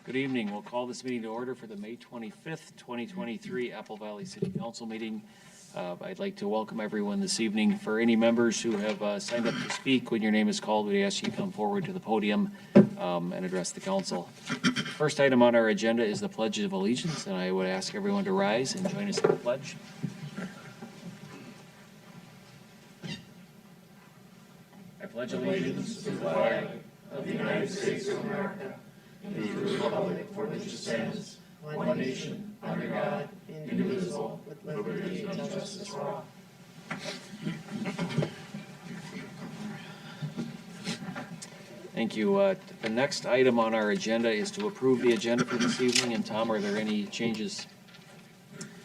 Good evening. We'll call this meeting to order for the May 25th, 2023 Apple Valley City Council meeting. I'd like to welcome everyone this evening. For any members who have signed up to speak, when your name is called, we ask you to come forward to the podium and address the council. First item on our agenda is the Pledge of Allegiance, and I would ask everyone to rise and join us in the pledge. I pledge allegiance to the flag of the United States of America and to the republic for which it stands, one nation, under God, indivisible, with liberty and justice for all. Thank you. The next item on our agenda is to approve the agenda for this evening. And Tom, are there any changes?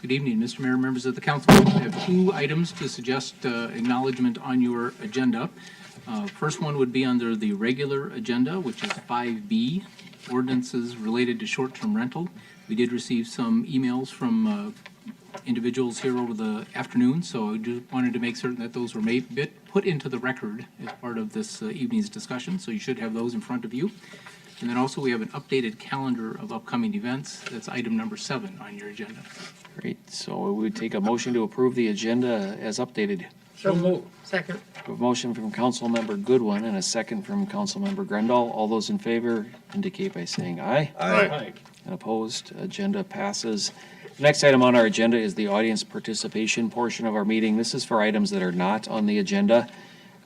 Good evening, Mr. Mayor, members of the council. I have two items to suggest acknowledgement on your agenda. First one would be under the regular agenda, which is 5B, ordinances related to short-term rental. We did receive some emails from individuals here over the afternoon, so I just wanted to make certain that those were put into the record as part of this evening's discussion, so you should have those in front of you. And then also we have an updated calendar of upcoming events. That's item number 7 on your agenda. Great. So we would take a motion to approve the agenda as updated. So moved. Second. A motion from Councilmember Goodwin and a second from Councilmember Grendel. All those in favor indicate by saying aye. Aye. And opposed, agenda passes. Next item on our agenda is the audience participation portion of our meeting. This is for items that are not on the agenda.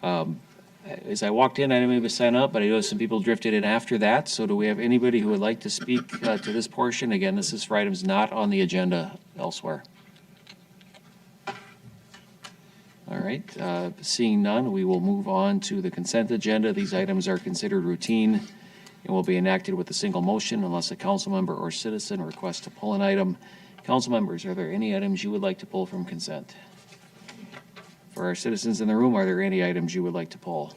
As I walked in, I didn't even sign up, but I noticed some people drifted in after that. So do we have anybody who would like to speak to this portion? Again, this is for items not on the agenda elsewhere. All right, seeing none, we will move on to the consent agenda. These items are considered routine and will be enacted with a single motion unless a council member or citizen requests to pull an item. Council members, are there any items you would like to pull from consent? For our citizens in the room, are there any items you would like to pull?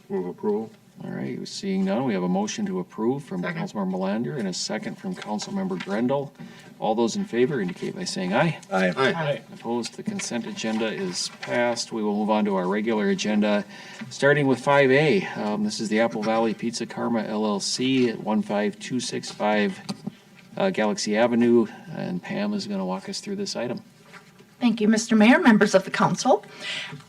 Move approval. All right, seeing none, we have a motion to approve from Second. Councilmember Melander and a second from Councilmember Grendel. All those in favor indicate by saying aye. Aye. Opposed, the consent agenda is passed. We will move on to our regular agenda, starting with 5A. This is the Apple Valley Pizza Karma LLC at 15265 Galaxie Avenue, and Pam is going to walk us through this item. Thank you, Mr. Mayor, members of the council.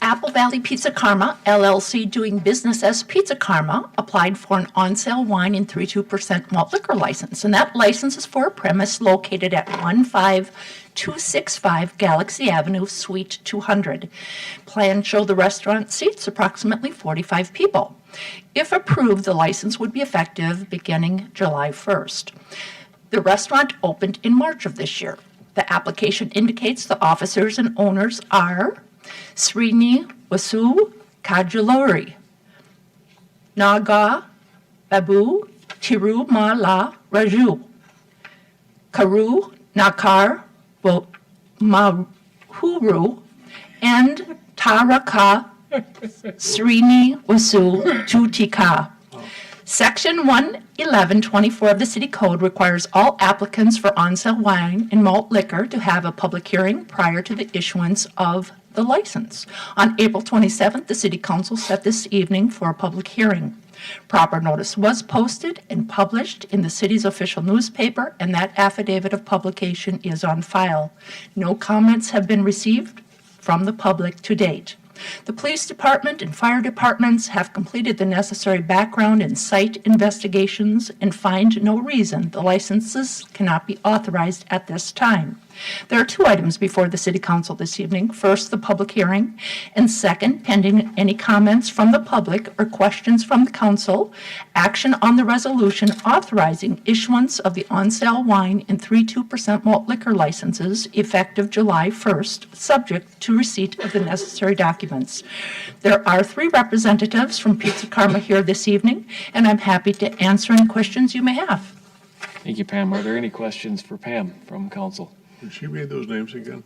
Apple Valley Pizza Karma, LLC, doing business as Pizza Karma, applied for an on-sale wine and 32% malt liquor license, and that license is for a premise located at 15265 Galaxie Avenue, Suite 200. Plans show the restaurant seats approximately 45 people. If approved, the license would be effective beginning July 1st. The restaurant opened in March of this year. The application indicates the officers and owners are Srini Wasu Kajuluri, Naga Babu Tiru Mala Raju, Karu Nakar Mahuru, and Taraka Srini Wasu Tutika. Section 11124 of the City Code requires all applicants for on-sale wine and malt liquor to have a public hearing prior to the issuance of the license. On April 27th, the City Council set this evening for a public hearing. Proper notice was posted and published in the city's official newspaper, and that affidavit of publication is on file. No comments have been received from the public to date. The police department and fire departments have completed the necessary background and site investigations and find no reason the licenses cannot be authorized at this time. There are two items before the City Council this evening. First, the public hearing, and second, pending any comments from the public or questions from the council, action on the resolution authorizing issuance of the on-sale wine and 32% malt liquor licenses effective July 1st, subject to receipt of the necessary documents. There are 3 representatives from Pizza Karma here this evening, and I'm happy to answer any questions you may have. Thank you, Pam. Are there any questions for Pam from council? Did she read those names again?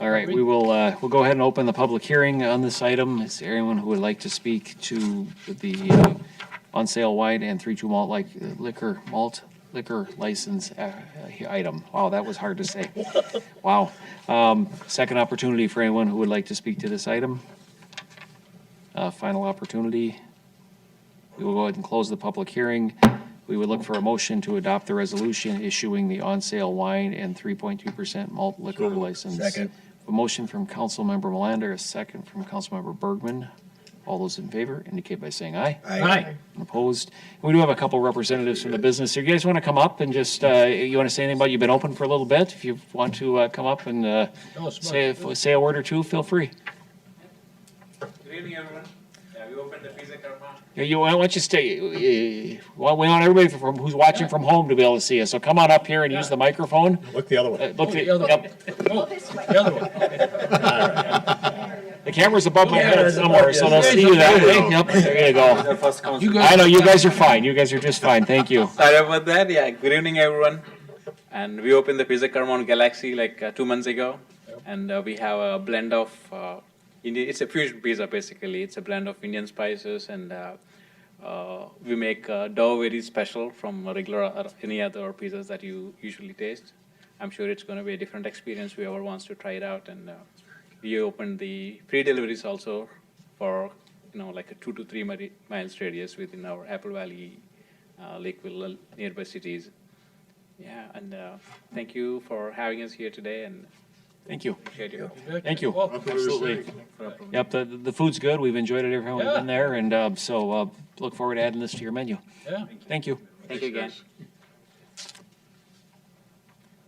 All right, we'll go ahead and open the public hearing on this item. Is there anyone who would like to speak to the on-sale wine and 32 malt liquor license item? Wow, that was hard to say. Wow. Second opportunity for anyone who would like to speak to this item. Final opportunity. We will go ahead and close the public hearing. We would look for a motion to adopt the resolution issuing the on-sale wine and 3.2% malt liquor license. Second. A motion from Councilmember Melander, a second from Councilmember Bergman. All those in favor indicate by saying aye. Aye. Opposed? We do have a couple representatives from the business here. You guys want to come up and just, you want to say anything about, you've been open for a little bit? If you want to come up and say a word or two, feel free. Good evening, everyone. We opened the pizza karma. Yeah, why don't you stay, well, we want everybody who's watching from home to be able to see us, so come on up here and use the microphone. Look the other way. Look, the other yep, The other one. the camera's above my head somewhere, so they'll see you that way. Yep, there you go. The first council. You guys- I know, you guys are fine, you guys are just fine, thank you. Sorry about that. Yeah, good evening, everyone. And we opened the pizza karma on Galaxie like 2 months ago. And we have a blend of, it's a fusion pizza basically. It's a blend of Indian spices and we make dough very special from regular or any other pizzas that you usually taste. I'm sure it's going to be a different experience whoever wants to try it out. And we opened the free deliveries also for, like a 2 to 3 miles radius within our Apple Valley, Lakeville, nearby cities. Yeah, and thank you for having us here today and Thank you, appreciate you. thank you, absolutely. Yep, the food's good, we've enjoyed it every time we've been there, and so look forward to adding this to your menu. Yeah. Thank you. Thank you again.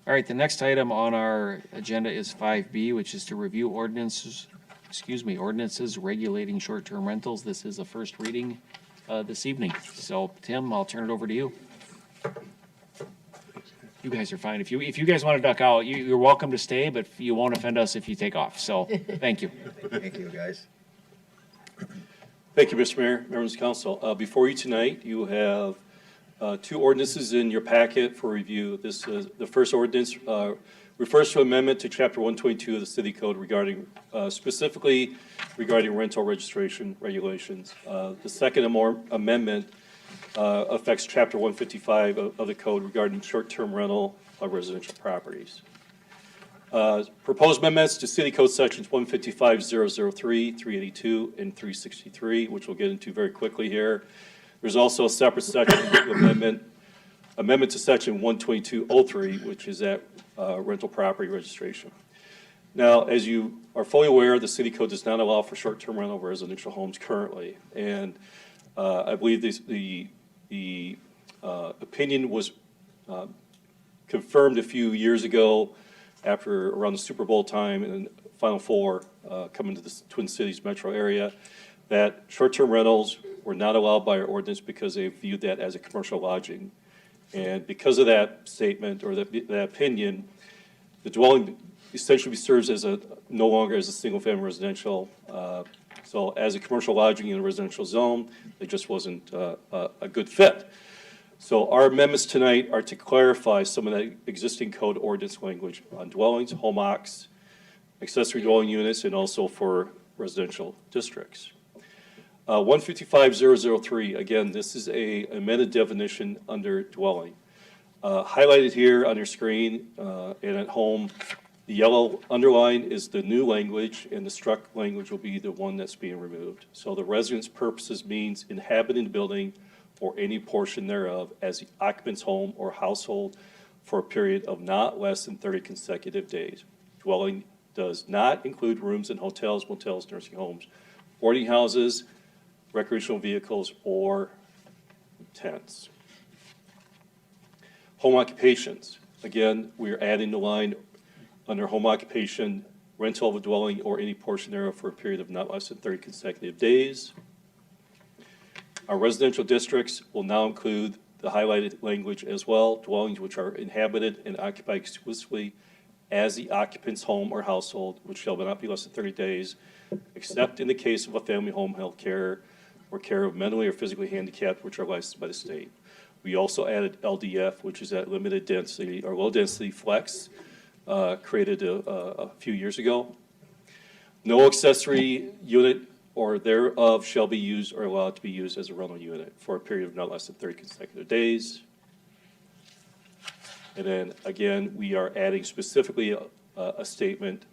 All right, the next item on our agenda is 5B, which is to review ordinances regulating short-term rentals. This is a first reading this evening. So, Tim, I'll turn it over to you. You guys are fine. If you guys want to duck out, you're welcome to stay, but you won't offend us if you take off. So, thank you. Thank you, guys. Thank you, Mr. Mayor, members of council. Before you tonight, you have 2 ordinances in your packet for review. This is the first ordinance refers to amendment to Chapter 122 of the City Code regarding specifically regarding rental registration regulations. The second amendment affects Chapter 155 of the code regarding short-term rental of residential properties. Proposed amendments to City Code Sections 155.003, 382, and 363, which we'll get into very quickly here. There's also a separate section amendment to Section 122.03, which is that rental property registration. Now, as you are fully aware, the City Code does not allow for short-term rental of residential homes currently, and I believe the opinion was confirmed a few years ago after around the Super Bowl time and Final Four coming to the Twin Cities metro area, that short-term rentals were not allowed by our ordinance because they viewed that as a commercial lodging. And because of that statement or that opinion, the dwelling essentially serves as no longer as a single-family residential. So as a commercial lodging in a residential zone, it just wasn't a good fit. So our amendments tonight are to clarify some of the existing code ordinance language on dwellings, home occs, accessory dwelling units, and also for residential districts. 155.003, again, this is a amended definition under dwelling. Highlighted here on your screen and at home, the yellow underline is the new language, and the struck language will be the one that's being removed. So the residence purposes means inhabiting the building or any portion thereof as the occupant's home or household for a period of not less than 30 consecutive days. Dwelling does not include rooms in hotels, motels, nursing homes, boarding houses, recreational vehicles, or tents. Home occupations. Again, we are adding the line under home occupation, rental of a dwelling or any portion thereof for a period of not less than 30 consecutive days. Our residential districts will now include the highlighted language as well, dwellings which are inhabited and occupied exclusively as the occupant's home or household, which shall not be less than 30 days, except in the case of a family home health care or care of mentally or physically handicapped, which are licensed by the state. We also added LDF, which is that limited density or low density flex, created a few years ago. No accessory unit or thereof shall be used or allowed to be used as a rental unit for a period of not less than 30 consecutive days. And then again, we are adding specifically a statement.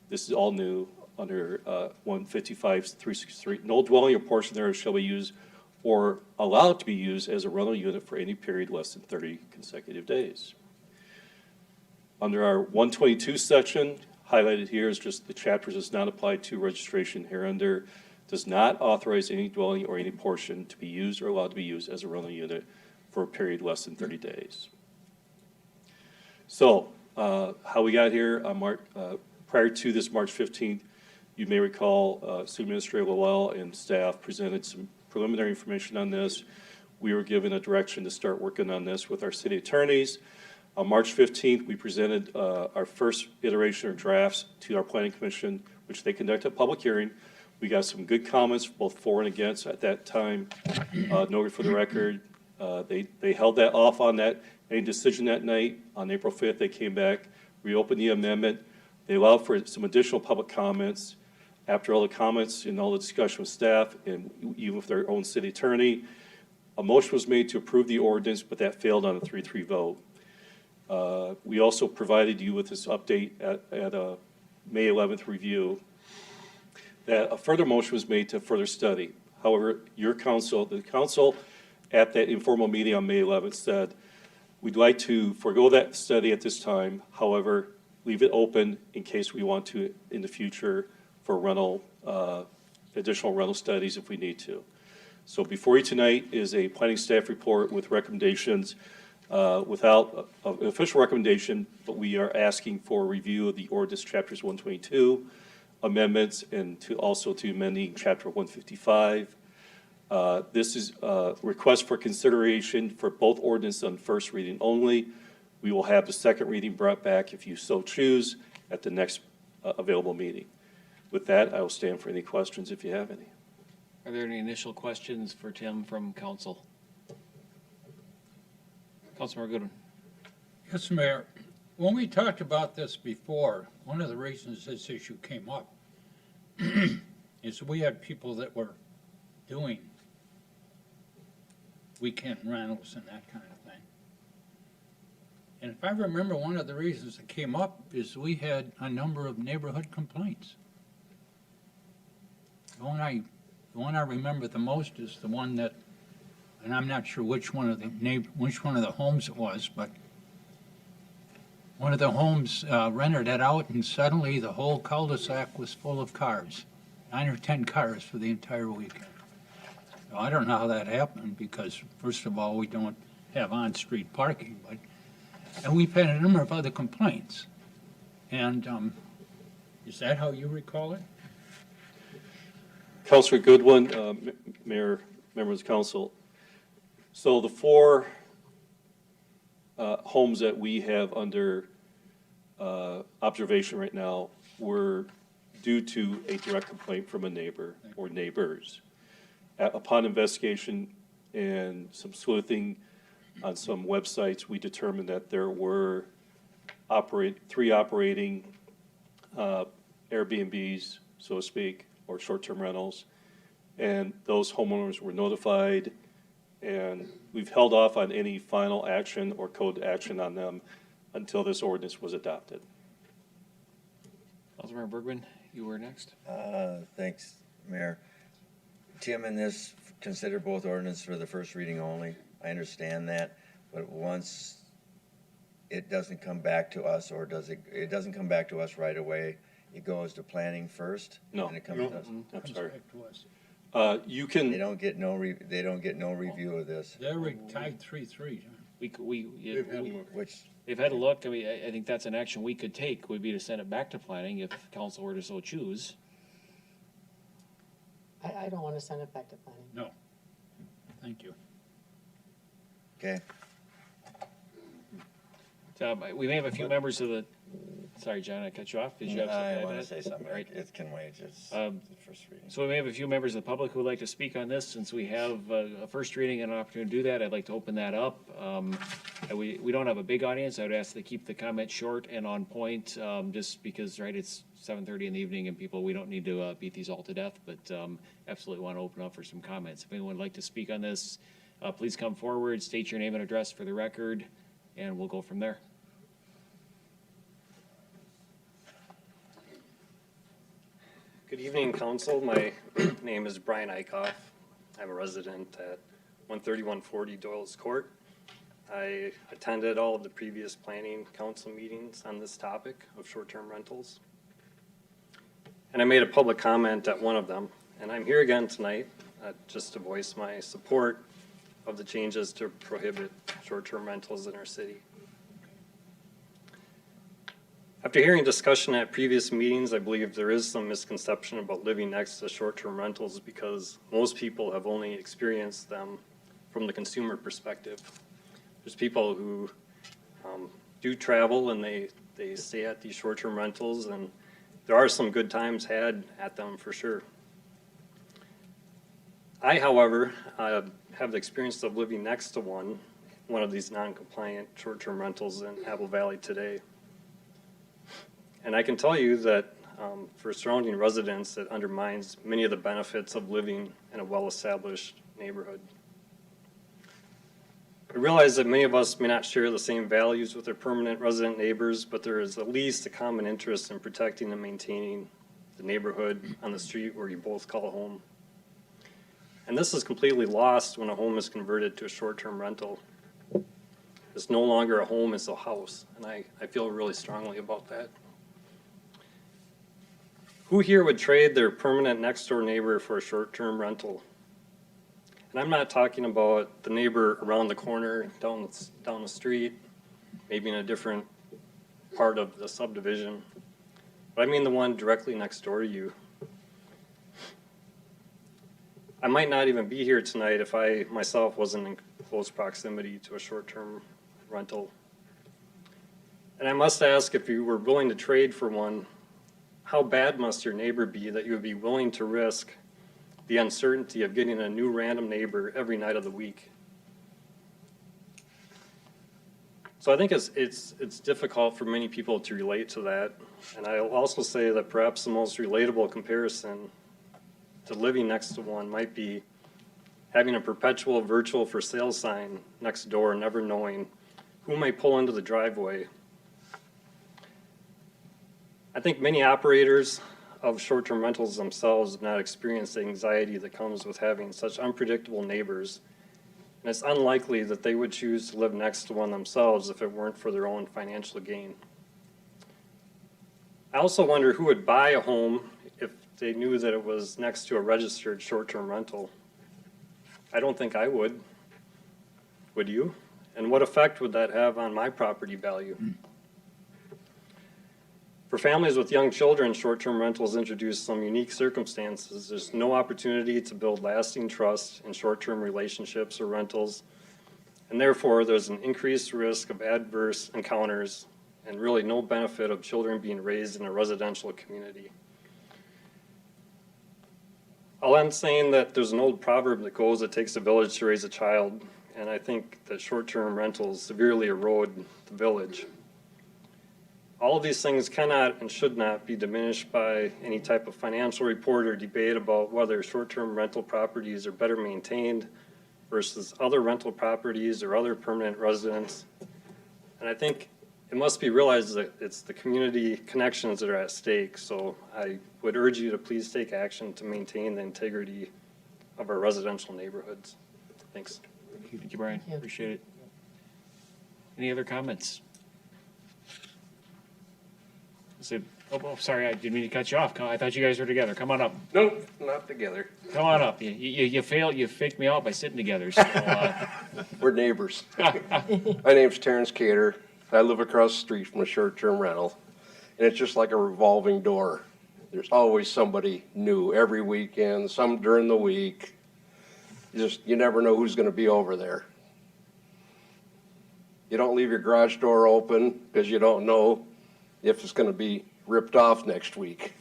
This is all new under 155.363. No dwelling or portion thereof shall be used or allowed to be used as a rental unit for any period less than 30 consecutive days. Under our 122 section, highlighted here is just the chapter does not apply to registration hereunder, does not authorize any dwelling or any portion to be used or allowed to be used as a rental unit for a period less than 30 days. So, how we got here on prior to this March 15th, you may recall City Administrator Lowell and staff presented some preliminary information on this. We were given a direction to start working on this with our city attorneys. On March 15th, we presented our first iteration or drafts to our planning commission, which they conducted a public hearing. We got some good comments, both for and against at that time. Noted for the record, they held that off on that, any decision that night. On April 5th, they came back, reopened the amendment. They allowed for some additional public comments. After all the comments and all the discussion with staff and even with their own city attorney, a motion was made to approve the ordinance, but that failed on a 3-3 vote. We also provided you with this update at a May 11th review that a further motion was made to further study. However, the council at that informal meeting on May 11th said, we'd like to forego that study at this time, however, leave it open in case we want to in the future for additional rental studies if we need to. So before you tonight is a planning staff report with recommendations, without an official recommendation, but we are asking for review of the ordinance chapters 122 amendments and also to amending chapter 155. This is a request for consideration for both ordinances on first reading only. We will have the second reading brought back if you so choose at the next available meeting. With that, I will stand for any questions if you have any. Are there any initial questions for Tim from council? Councilmember Goodwin. Yes, Mayor. When we talked about this before, one of the reasons this issue came up is we had people that were doing weekend rentals and that kind of thing. And if I remember, one of the reasons that came up is we had a number of neighborhood complaints. The one I remember the most is the one that, and I'm not sure which one of the homes it was, but one of the homes rented it out, and suddenly the whole cul-de-sac was full of cars, 9 or 10 cars for the entire weekend. So I don't know how that happened, because first of all, we don't have on-street parking, and we've had a number of other complaints. And is that how you recall it? Councilor Goodwin, Mayor, members of council. So the 4 homes that we have under observation right now were due to a direct complaint from a neighbor or neighbors. Upon investigation and some sleuthing on some websites, we determined that there were 3 operating Airbnbs, so to speak, or short-term rentals, and those homeowners were notified, and we've held off on any final action or code action on them until this ordinance was adopted. Councilmember Bergman, you were next. Thanks, Mayor. Tim, in this, consider both ordinances for the first reading only. I understand that, but once it doesn't come back to us, or it doesn't come back to us right away, it goes to planning first? No. And it comes to us? I'm sorry. Back to us. You They can, don't get no review of this, They're tied 3-3, John. which, They've had a look. I mean, I think that's an action we could take, would be to send it back to planning if council were to so choose. I don't want to send it back to planning. No. Thank you. okay, We may have a few members of the, sorry, John, I cut you off. Did you have something to I add want to to that? say something. All right. It can wait, it's Um, the first reading. So we may have a few members of the public who would like to speak on this. Since we have a first reading and an opportunity to do that, I'd like to open that up. We don't have a big audience. I would ask to keep the comments short and on point, just because, right, it's 7:30 in the evening and people, we don't need to beat these all to death, but absolutely want to open up for some comments. If anyone would like to speak on this, please come forward, state your name and address for the record, and we'll go from there. Good evening, council. My name is Brian Eichhoff. I'm a resident at 13140 Doyle's Court. I attended all of the previous planning council meetings on this topic of short-term rentals. And I made a public comment at one of them, and I'm here again tonight just to voice my support of the changes to prohibit short-term rentals in our city. After hearing discussion at previous meetings, I believe there is some misconception about living next to short-term rentals because most people have only experienced them from the consumer perspective. There's people who do travel and they stay at these short-term rentals, and there are some good times had at them for sure. I, however, have the experience of living next to one of these non-compliant short-term rentals in Apple Valley today. And I can tell you that for surrounding residents, it undermines many of the benefits of living in a well-established neighborhood. I realize that many of us may not share the same values with our permanent resident neighbors, but there is at least a common interest in protecting and maintaining the neighborhood on the street where you both call home. And this is completely lost when a home is converted to a short-term rental. It's no longer a home, it's a house, and I feel really strongly about that. Who here would trade their permanent next-door neighbor for a short-term rental? And I'm not talking about the neighbor around the corner, down the street, maybe in a different part of the subdivision, but I mean the one directly next door to you. I might not even be here tonight if I myself wasn't in close proximity to a short-term rental. And I must ask, if you were willing to trade for one, how bad must your neighbor be that you would be willing to risk the uncertainty of getting a new random neighbor every night of the week? So I think it's difficult for many people to relate to that. And I'll also say that perhaps the most relatable comparison to living next to one might be having a perpetual virtual for sale sign next door, never knowing who may pull into the driveway. I think many operators of short-term rentals themselves have not experienced the anxiety that comes with having such unpredictable neighbors. And it's unlikely that they would choose to live next to one themselves if it weren't for their own financial gain. I also wonder who would buy a home if they knew that it was next to a registered short-term rental. I don't think I would. Would you? And what effect would that have on my property value? For families with young children, short-term rentals introduce some unique circumstances. There's no opportunity to build lasting trust in short-term relationships or rentals, and therefore there's an increased risk of adverse encounters and really no benefit of children being raised in a residential community. I'll end saying that there's an old proverb that goes, it takes a village to raise a child, and I think that short-term rentals severely erode the village. All of these things cannot and should not be diminished by any type of financial report or debate about whether short-term rental properties are better maintained versus other rental properties or other permanent residents. And I think it must be realized that it's the community connections that are at stake. So I would urge you to please take action to maintain the integrity of our residential neighborhoods. Thanks. Thank you, Brian. Thank you. Appreciate it. Any other comments? Sorry, I didn't mean to cut you off. I thought you guys were together. Come on up. Nope, not together. Come on up. You faked me out by sitting together. So, We're neighbors. My name's Terrence Cater. I live across the street from a short-term rental, and it's just like a revolving door. There's always somebody new every weekend, some during the week. You never know who's gonna be over there. You don't leave your garage door open because you don't know if it's gonna be ripped off next week.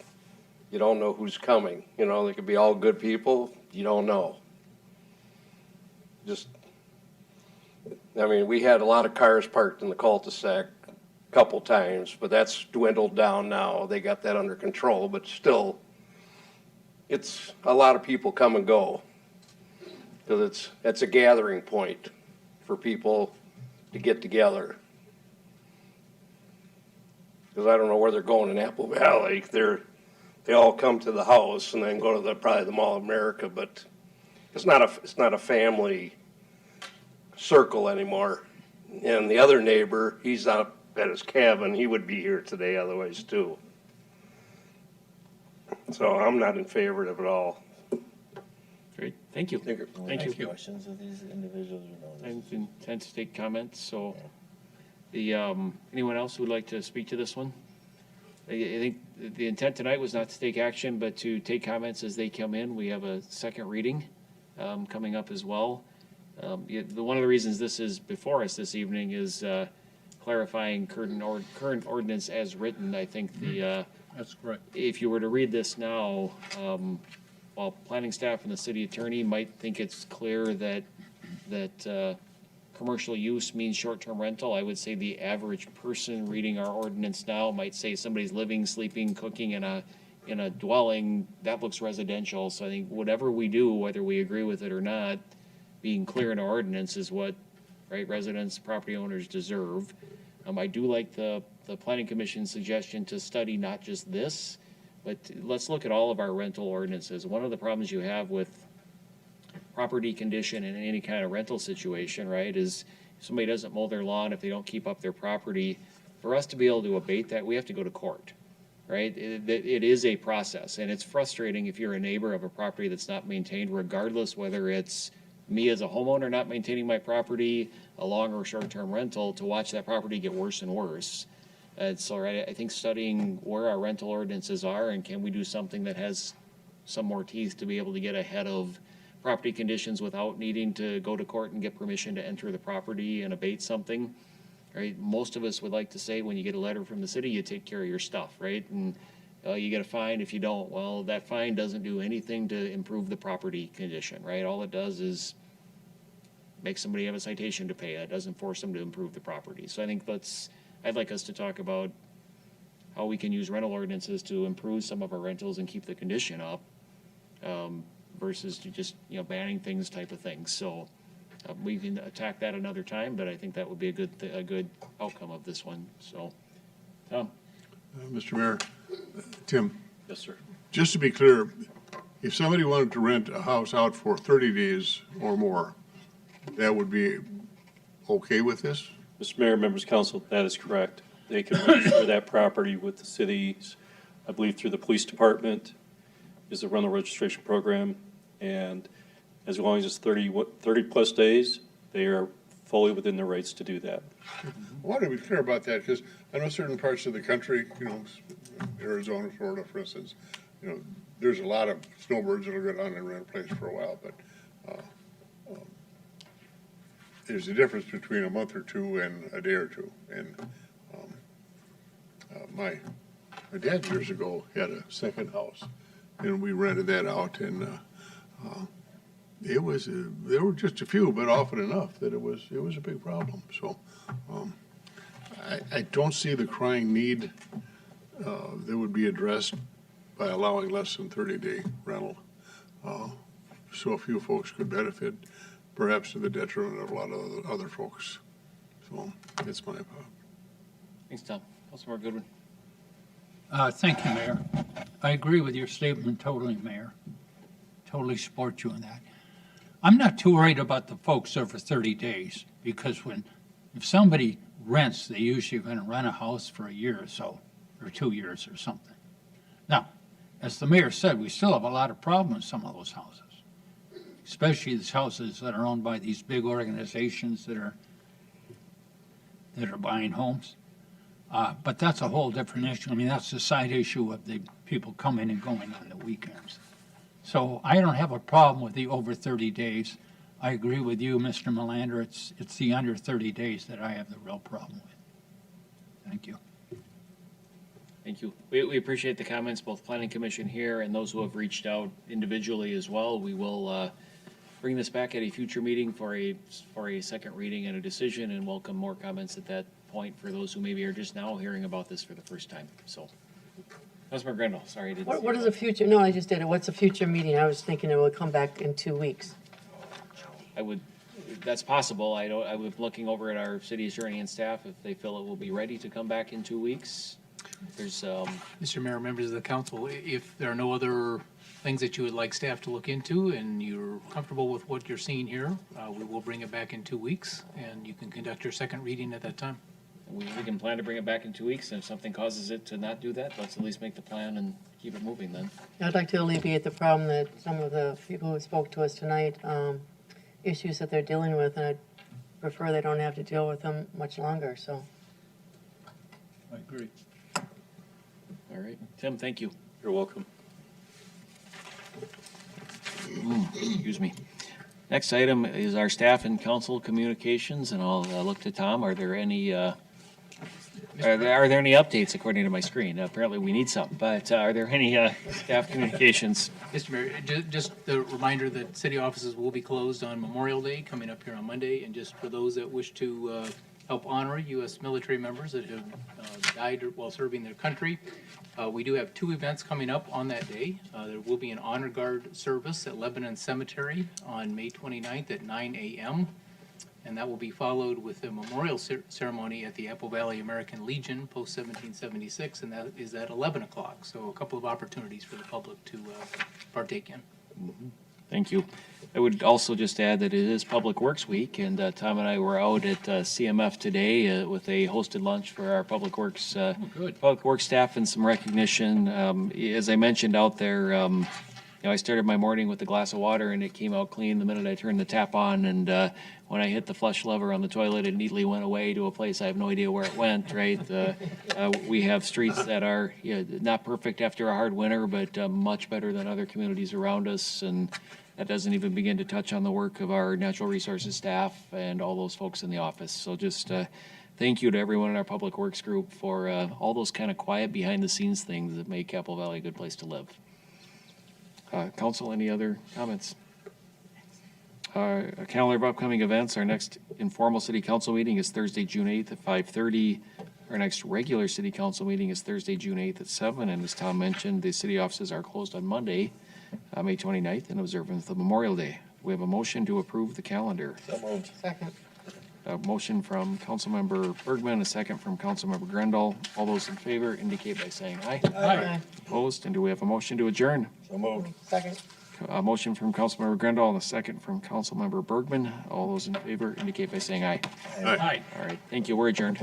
You don't know who's coming. You know, they could be all good people. You don't know. We had a lot of cars parked in the cul-de-sac a couple times, but that's dwindled down now. They got that under control, but still, it's a lot of people come and go. Because it's a gathering point for people to get together. Because I don't know where they're going in Apple Valley. They all come to the house and then go to probably the Mall of America, but it's not a family circle anymore. And the other neighbor, he's up at his cabin, he would be here today otherwise too. So I'm not in favor of it all. Great, thank you. Thank you. Questions of these individuals or no? I intend to take comments, so anyone else who would like to speak to this one? I think the intent tonight was not to take action, but to take comments as they come in. We have a second reading coming up as well. One of the reasons this is before us this evening is clarifying current ordinance as written. I think That's correct. if you were to read this now, while planning staff and the city attorney might think it's clear that commercial use means short-term rental, I would say the average person reading our ordinance now might say somebody's living, sleeping, cooking in a dwelling, that looks residential. So I think whatever we do, whether we agree with it or not, being clear in our ordinance is what, right, residents, property owners deserve. I do like the planning commission's suggestion to study not just this, but let's look at all of our rental ordinances. One of the problems you have with property condition in any kind of rental situation, right, is if somebody doesn't mow their lawn, if they don't keep up their property, for us to be able to abate that, we have to go to court, right? It is a process, and it's frustrating if you're a neighbor of a property that's not maintained, regardless whether it's me as a homeowner not maintaining my property, a long or short-term rental, to watch that property get worse and worse. And so, right, I think studying where our rental ordinances are and can we do something that has some more teeth to be able to get ahead of property conditions without needing to go to court and get permission to enter the property and abate something, right? Most of us would like to say when you get a letter from the city, you take care of your stuff, right? And you get a fine if you don't. Well, that fine doesn't do anything to improve the property condition, right? All it does is make somebody have a citation to pay. It doesn't force them to improve the property. So I think I'd like us to talk about how we can use rental ordinances to improve some of our rentals and keep the condition up, versus to just, banning things type of things. So we can attack that another time, but I think that would be a good outcome of this one. So, Tom? Mr. Mayor, Tim, Yes, sir. just to be clear, if somebody wanted to rent a house out for 30 days or more, that would be okay with this? Mr. Mayor, members of council, that is correct. They can register that property with the cities, I believe through the police department is a rental registration program. And as long as it's 30 plus days, they are fully within their rights to do that. I want to be clear about that because I know certain parts of the country, Arizona, Florida, for instance, there's a lot of snowbirds that'll go down and rent a place for a while, but there's a difference between a month or two and a day or two. And my dad years ago had a second house, and we rented that out, and there were just a few, but often enough that it was a big problem. So I don't see the crying need that would be addressed by allowing less than 30-day rental. So a few folks could benefit, perhaps to the detriment of a lot of other folks. So that's my opinion. Thanks, Tom. Councilmember Goodwin. Thank you, Mayor. I agree with your statement totally, Mayor. Totally support you in that. I'm not too worried about the folks over 30 days because if somebody rents, they usually are going to rent a house for a year or so, or 2 years or something. Now, as the mayor said, we still have a lot of problems in some of those houses, especially these houses that are owned by these big organizations that are buying homes. But that's a whole different issue. I mean, that's the side issue of the people coming and going on the weekends. So I don't have a problem with the over 30 days. I agree with you, Mr. Melander. It's the under 30 days that I have the real problem with. Thank you. Thank you. We appreciate the comments, both Planning Commission here and those who have reached out individually as well. We will bring this back at a future meeting for a second reading and a decision, and welcome more comments at that point for those who maybe are just now hearing about this for the first time. So, Councilmember Grindle, sorry I didn't see What you. is a future, no, I just did it. What's a future meeting? I was thinking it would come back in 2 weeks. That's possible. I was looking over at our city attorney and staff if they feel it will be ready to come back in 2 weeks. There's Mr. Mayor, members of the council, if there are no other things that you would like staff to look into and you're comfortable with what you're seeing here, we will bring it back in 2 weeks and you can conduct your second reading at that time. We can plan to bring it back in 2 weeks, and if something causes it to not do that, let's at least make the plan and keep it moving then. I'd like to alleviate the problem that some of the people who spoke to us tonight, issues that they're dealing with, and I'd prefer they don't have to deal with them much longer, so. I agree. All right, Tim, thank you. You're welcome. Excuse me. Next item is our staff and council communications, and I'll look to Tom. Are there any updates according to my screen? Apparently we need some, but are there any staff communications? Mr. Mayor, just a reminder that city offices will be closed on Memorial Day, coming up here on Monday, and just for those that wish to help honor U.S. military members that have died while serving their country, we do have 2 events coming up on that day. There will be an honor guard service at Lebanon Cemetery on May 29th at 9 a.m., and that will be followed with a memorial ceremony at the Apple Valley American Legion post-1776, and that is at 11 o'clock. So a couple of opportunities for the public to partake in. Thank you. I would also just add that it is Public Works Week, and Tom and I were out at CMF today with a hosted lunch for our Public Works staff and some recognition. As I mentioned out there, I started my morning with a glass of water, and it came out clean the minute I turned the tap on, and when I hit the flush lever on the toilet, it neatly went away to a place I have no idea where it went, right? We have streets that are not perfect after a hard winter, but much better than other communities around us, and that doesn't even begin to touch on the work of our natural resources staff and all those folks in the office. So just thank you to everyone in our Public Works group for all those kind of quiet behind-the-scenes things that make Apple Valley a good place to live. Council, any other comments? A calendar of upcoming events. Our next informal city council meeting is Thursday, June 8th at 5:30. Our next regular city council meeting is Thursday, June 8th at 7. And as Tom mentioned, the city offices are closed on Monday, May 29th, in observance of Memorial Day. We have a motion to approve the calendar. So moved. Second. A motion from Councilmember Bergman, a second from Councilmember Grendel. All those in favor indicate by saying aye. Aye. Opposed? And do we have a motion to adjourn? So moved. Second. A motion from Councilmember Grendel and a second from Councilmember Bergman. All those in favor indicate by saying aye. Aye. All right, thank you. We're adjourned.